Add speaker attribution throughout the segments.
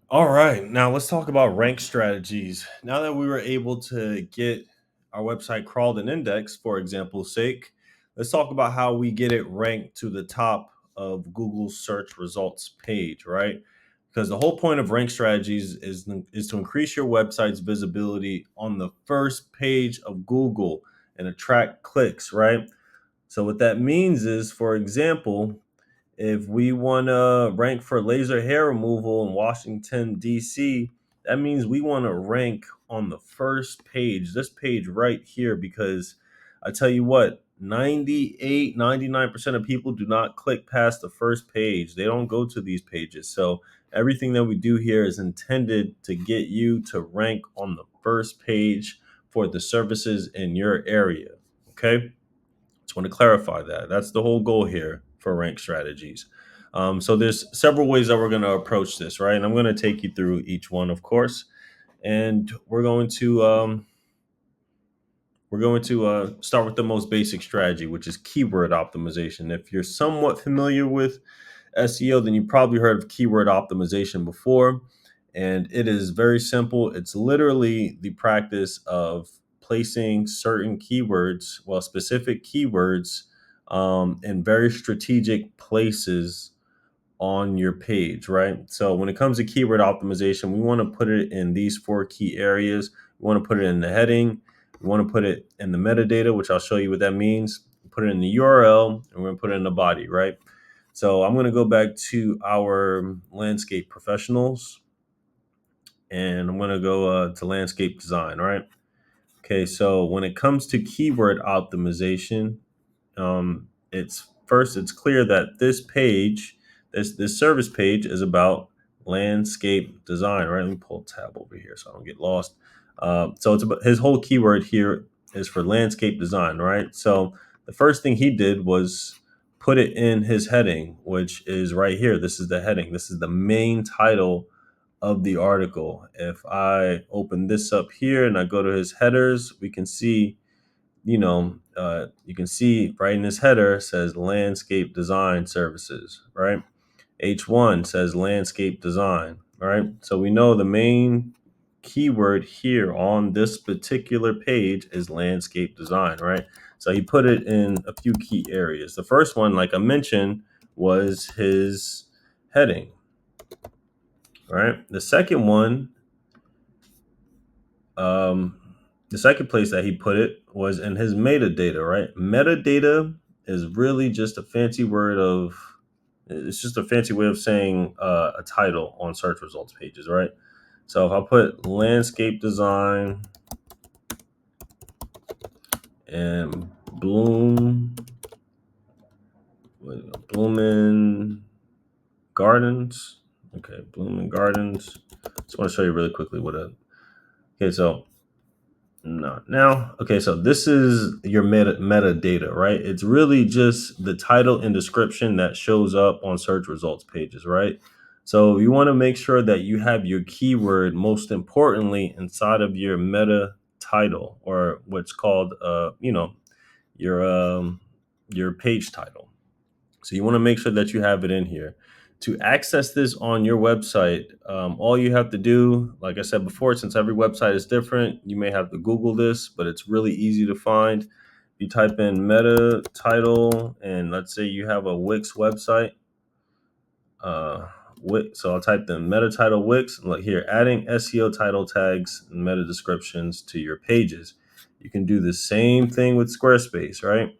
Speaker 1: All right, now let's talk about rank strategies. Now that we were able to get our website crawled and indexed, for example's sake, let's talk about how we get it ranked to the top of Google's search results page, right? Because the whole point of rank strategies is to increase your website's visibility on the first page of Google and attract clicks, right? So what that means is, for example, if we want to rank for laser hair removal in Washington, D.C., that means we want to rank on the first page, this page right here, because I tell you what, 98, 99% of people do not click past the first page. They don't go to these pages. So everything that we do here is intended to get you to rank on the first page for the services in your area. Okay. Just want to clarify that. That's the whole goal here for rank strategies. So there's several ways that we're going to approach this, right? And I'm going to take you through each one, of course. And we're going to start with the most basic strategy, which is keyword optimization. If you're somewhat familiar with SEO, then you probably heard of keyword optimization before. And it is very simple. It's literally the practice of placing certain keywords, well, specific keywords, in very strategic places on your page, right? So when it comes to keyword optimization, we want to put it in these four key areas. We want to put it in the heading. We want to put it in the metadata, which I'll show you what that means. Put it in the URL, and we're going to put it in the body, right? So I'm going to go back to our landscape professionals, and I'm going to go to landscape design, right? Okay, so when it comes to keyword optimization, it's clear that this page, this service page, is about landscape design, right? Let me pull a tab over here so I don't get lost. So it's about his whole keyword here is for landscape design, right? So the first thing he did was put it in his heading, which is right here. This is the heading. This is the main title of the article. If I open this up here and I go to his headers, we can see, you can see right in this header says landscape design services, right? H1 says landscape design, right? So we know the main keyword here on this particular page is landscape design, right? So he put it in a few key areas. The first one, like I mentioned, was his heading, right? Um, the second place that he put it was in his metadata, right? Metadata is really just a fancy word of, it's just a fancy way of saying a title on search results pages, right? So if I put landscape design and bloom, blooming gardens, okay, blooming gardens. Just want to show you really quickly okay, so no. Now, okay, so this is your metadata, right? It's really just the title and description that shows up on search results pages, right? So you want to make sure that you have your keyword, most importantly, inside of your meta title, or what's called, your your page title. So you want to make sure that you have it in here. To access this on your website, all you have to do, like I said before, since every website is different, you may have to Google this, but it's really easy to find. You type in meta title, and let's say you have a Wix website. So I'll type in meta title Wix, and look here, adding SEO title tags and meta descriptions to your pages. You can do the same thing with Squarespace, right?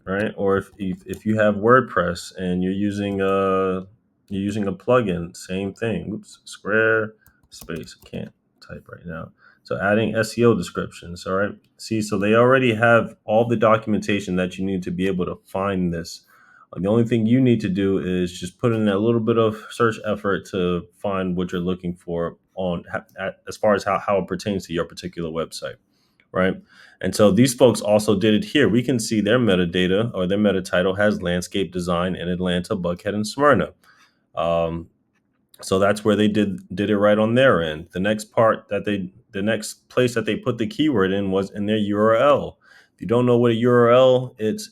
Speaker 1: Right? Or if you have WordPress and you're using a plugin, same thing. Oops, Squarespace. I can't type right now. So adding SEO descriptions. All right. See, so they already have all the documentation that you need to be able to find this. The only thing you need to do is just put in a little bit of search effort to find what you're looking for as far as how it pertains to your particular website, right? And so these folks also did it here. We can see their metadata, or their meta title has landscape design in Atlanta, Buckhead, and Smyrna. Um, so that's where they did it right on their end. The next place that they put the keyword in was in their URL. If you don't know what a URL it's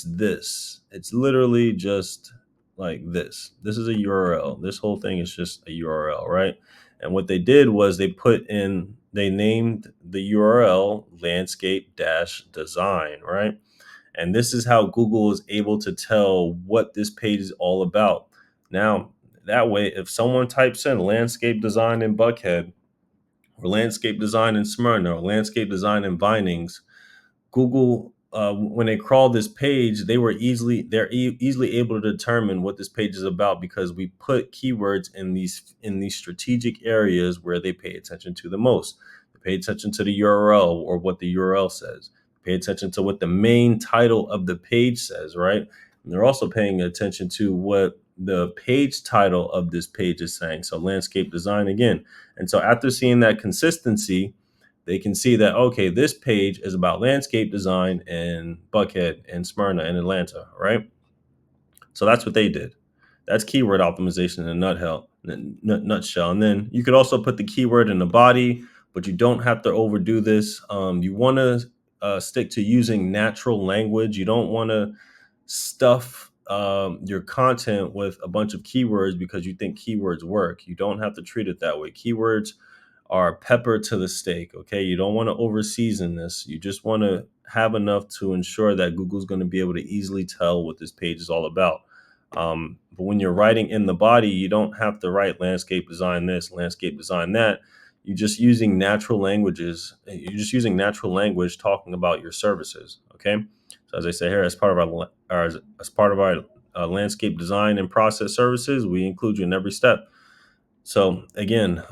Speaker 1: this. It's literally just like this. This is a URL. This whole thing is just a URL, right? And what they did was they named the URL landscape dash design, right? And this is how Google is able to tell what this page is all about. Now, that way, if someone types in landscape design in Buckhead, or landscape design in Smyrna, or landscape design in Vinings, Google, when they crawl this page, they're easily able to determine what this page is about because we put keywords in these strategic areas where they pay attention to the most. They pay attention to the URL or what the URL says. Pay attention to what the main title of the page says, right? And they're also paying attention to what the page title of this page is saying. So landscape design again. And so after seeing that consistency, they can see that, okay, this page is about landscape design in Buckhead and Smyrna and Atlanta, right? So that's what they did. That's keyword optimization in a nutshell. And then you could also put the keyword in the body, but you don't have to overdo this. You want to stick to using natural language. You don't want to stuff your content with a bunch of keywords because you think keywords work. You don't have to treat it that way. Keywords are pepper to the steak. Okay. You don't want to over season this. You just want to have enough to ensure that Google's going to be able to easily tell what this page is all about. But when you're writing in the body, you don't have to write landscape design this, landscape design that. You're just using natural languages. You're just using natural language talking about your services. Okay. So as I say here, as part of our landscape design and process services, we include you in every step. So again,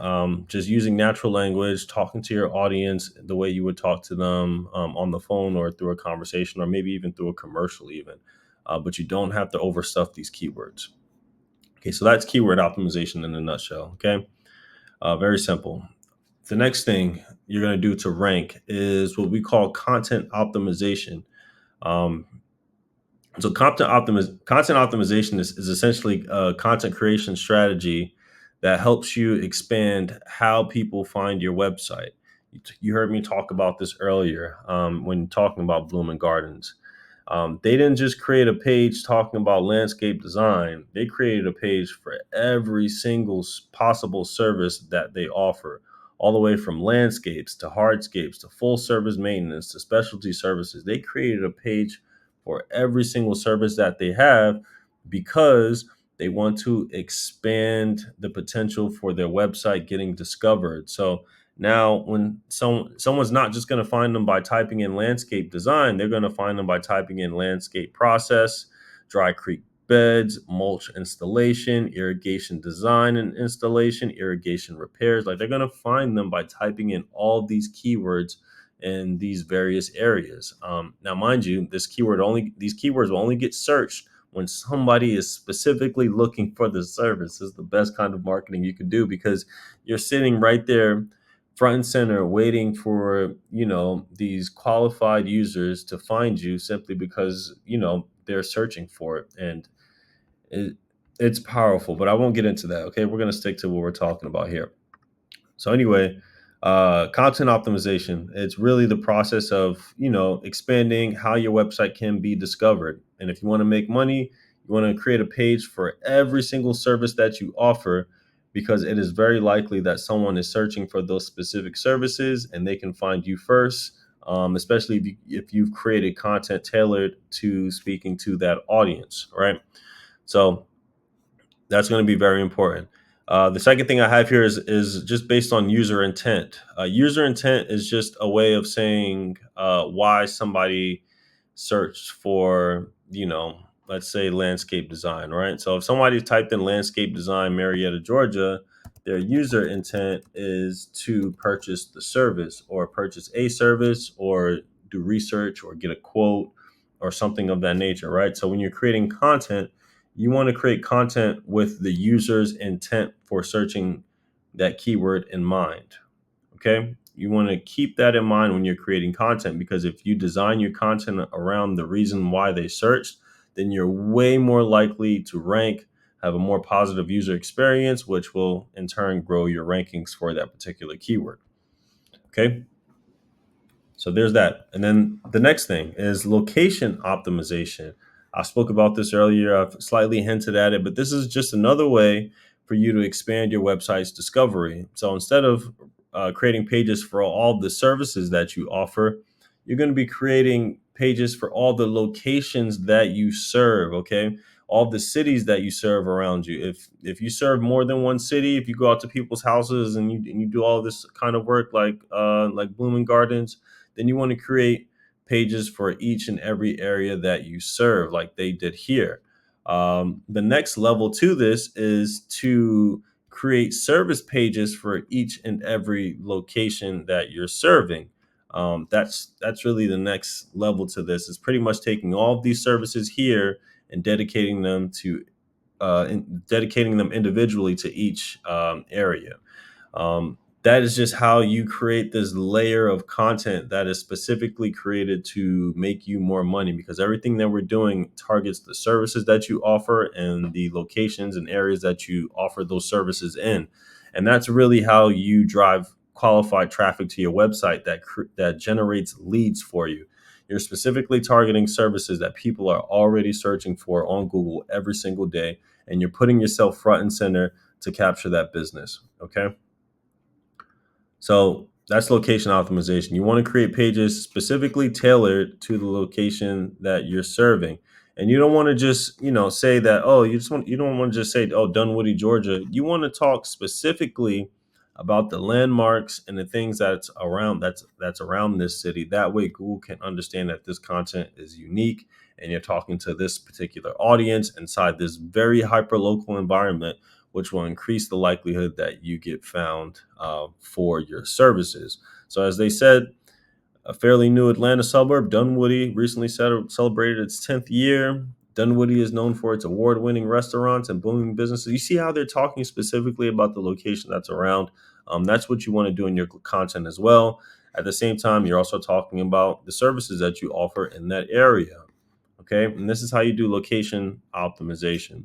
Speaker 1: just using natural language, talking to your audience the way you would talk to them on the phone or through a conversation, or maybe even through a commercial, even. But you don't have to overstuff these keywords. Okay, so that's keyword optimization in a nutshell. Okay, very simple. The next thing you're going to do to rank is what we call content optimization. Um, so content optimization is essentially a content creation strategy that helps you expand how people find your website. You heard me talk about this earlier when talking about Bloom and Gardens. They didn't just create a page talking about landscape design. They created a page for every single possible service that they offer, all the way from landscapes to hardscapes to full service maintenance to specialty services. They created a page for every single service that they have because they want to expand the potential for their website getting discovered. So now when someone's not just going to find them by typing in landscape design, they're going to find them by typing in landscape process, dry creek beds, mulch installation, irrigation design and installation, irrigation repairs. Like they're going to find them by typing in all these keywords in these various areas. Now, mind you, these keywords will only get searched when somebody is specifically looking for the service. This is the best kind of marketing you could do because you're sitting right there front and center waiting for these qualified users to find you simply because they're searching for it. And it, it's powerful, but I won't get into that. Okay, we're going to stick to what we're talking about here. So anyway, content optimization, it's really the process of, expanding how your website can be discovered. And if you want to make money, you want to create a page for every single service that you offer because it is very likely that someone is searching for those specific services and they can find you first, especially if you've created content tailored to speaking to that audience, right? So that's going to be very important. The second thing I have here is just based on user intent. User intent is just a way of saying why somebody searched for, let's say landscape design, right? So if somebody typed in landscape design, Marietta, Georgia, their user intent is to purchase the service or purchase a service or do research or get a quote or something of that nature, right? So when you're creating content, you want to create content with the user's intent for searching that keyword in mind. Okay. You want to keep that in mind when you're creating content because if you design your content around the reason why they searched, then you're way more likely to rank, have a more positive user experience, which will in turn grow your rankings for that particular keyword. Okay. So there's that. And then the next thing is location optimization. I spoke about this earlier. I've slightly hinted at it, but this is just another way for you to expand your website's discovery. So instead of creating pages for all the services that you offer, you're going to be creating pages for all the locations that you serve. Okay, all the cities that you serve around you. If you serve more than one city, if you go out to people's houses and you do all this kind of work like blooming gardens, then you want to create pages for each and every area that you serve, like they did here. The next level to this is to create service pages for each and every location that you're serving. That's really the next level to this. It's pretty much taking all of these services here and dedicating them individually to each area. That is just how you create this layer of content that is specifically created to make you more money, because everything that we're doing targets the services that you offer and the locations and areas that you offer those services in. And that's really how you drive qualified traffic to your website that generates leads for you. You're specifically targeting services that people are already searching for on Google every single day, and you're putting yourself front and center to capture that business. Okay. So that's location optimization. You want to create pages specifically tailored to the location that you're serving. And you don't want to just, say that, oh, you don't want to just say, oh, Dunwoody, Georgia. You want to talk specifically about the landmarks and the things that's around this city. That way Google can understand that this content is unique and you're talking to this particular audience inside this very hyper local environment, which will increase the likelihood that you get found for your services. So, as they said, a fairly new Atlanta suburb, Dunwoody, recently celebrated its 10th year. Dunwoody is known for its award winning restaurants and booming businesses. You see how they're talking specifically about the location that's around. That's what you want to do in your content as well. At the same time, you're also talking about the services that you offer in that area. Okay. And this is how you do location optimization.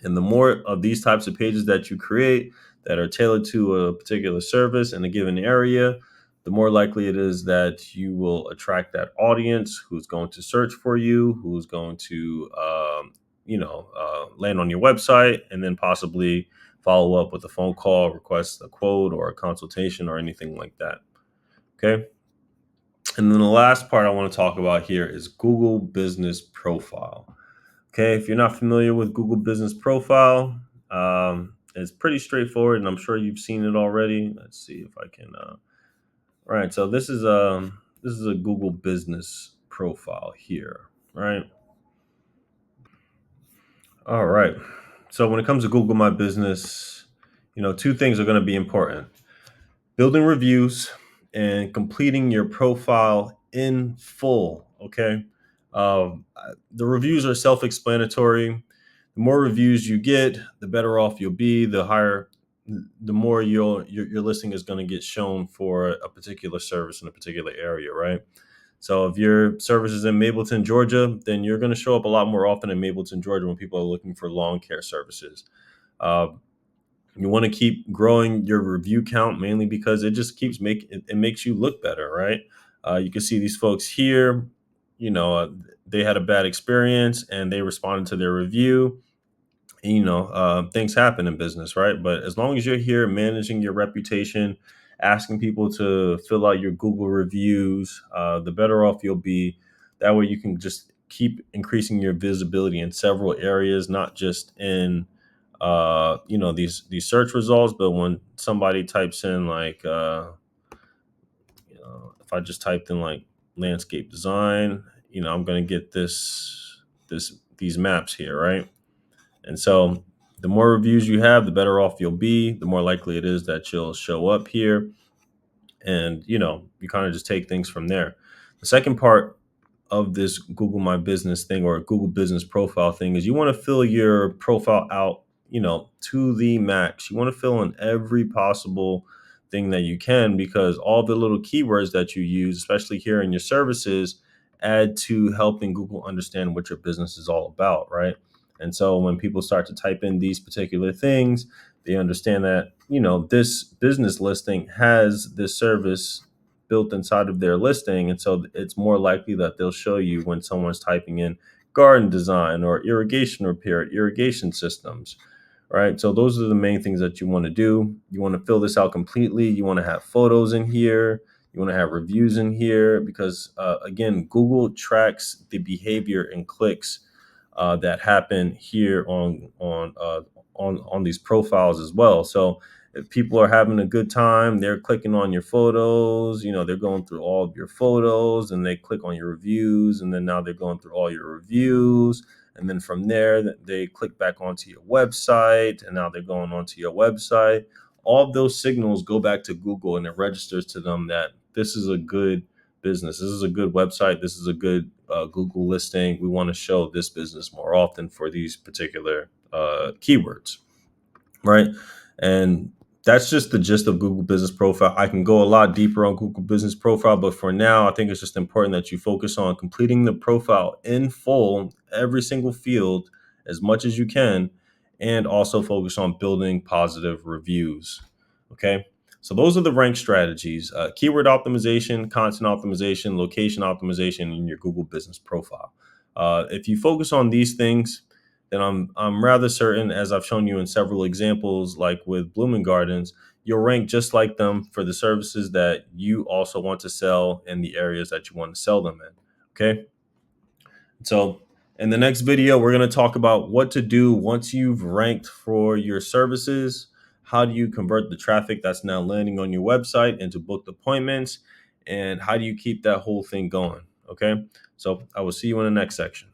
Speaker 1: And the more of these types of pages that you create that are tailored to a particular service in a given area, the more likely it is that you will attract that audience who's going to search for you, who's going to, land on your website, and then possibly follow up with a phone call, request a quote or a consultation or anything like that. Okay. And then the last part I want to talk about here is Google Business Profile. Okay, if you're not familiar with Google Business Profile, it's pretty straightforward, and I'm sure you've seen it already. Let's see if I can. All right, so this is a Google Business Profile here, right? All right. So when it comes to Google My Business, two things are going to be important: building reviews and completing your profile in full. Okay. The reviews are self explanatory. The more reviews you get, the better off you'll be. The more your listing is going to get shown for a particular service in a particular area, right? So if your service is in Mableton, Georgia, then you're going to show up a lot more often in Mableton, Georgia when people are looking for lawn care services. Uh, you want to keep growing your review count mainly because it just it makes you look better, right? You can see these folks here. They had a bad experience and they responded to their review. And, things happen in business, right? But as long as you're here managing your reputation, asking people to fill out your Google reviews, the better off you'll be. That way, you can just keep increasing your visibility in several areas, not just in these search results, but when somebody types in like if I just typed in like landscape design, I'm going to get these maps here, right? And so the more reviews you have, the better off you'll be. The more likely it is that you'll show up here, and you kind of just take things from there. The second part of this Google My Business thing or Google Business Profile thing is you want to fill your profile out, to the max. You want to fill in every possible thing that you can, because all the little keywords that you use, especially here in your services, add to helping Google understand what your business is all about, right? And so when people start to type in these particular things, they understand that, this business listing has this service built inside of their listing. And so it's more likely that they'll show you when someone's typing in garden design or irrigation repair, irrigation systems, right? So those are the main things that you want to do. You want to fill this out completely. You want to have photos in here. You want to have reviews in here because, again, Google tracks the behavior and clicks that happen here on these profiles as well. So if people are having a good time, they're clicking on your photos. They're going through all of your photos, and they click on your reviews, and then now they're going through all your reviews, and then from there they click back onto your website, and now they're going onto your website. All of those signals go back to Google, and it registers to them that this is a good business. This is a good website. This is a good Google listing. We want to show this business more often for these particular keywords, right? And that's just the gist of Google Business Profile. I can go a lot deeper on Google Business Profile, but for now, I think it's just important that you focus on completing the profile in full, every single field, as much as you can, and also focus on building positive reviews. Okay. So those are the rank strategies: keyword optimization, content optimization, location optimization in your Google Business Profile. If you focus on these things, then I'm rather certain, as I've shown you in several examples, like with Blooming Gardens, you'll rank just like them for the services that you also want to sell in the areas that you want to sell them in. Okay. So in the next video, we're going to talk about what to do once you've ranked for your services. How do you convert the traffic that's now landing on your website into booked appointments? And how do you keep that whole thing going? Okay. So I will see you in the next section.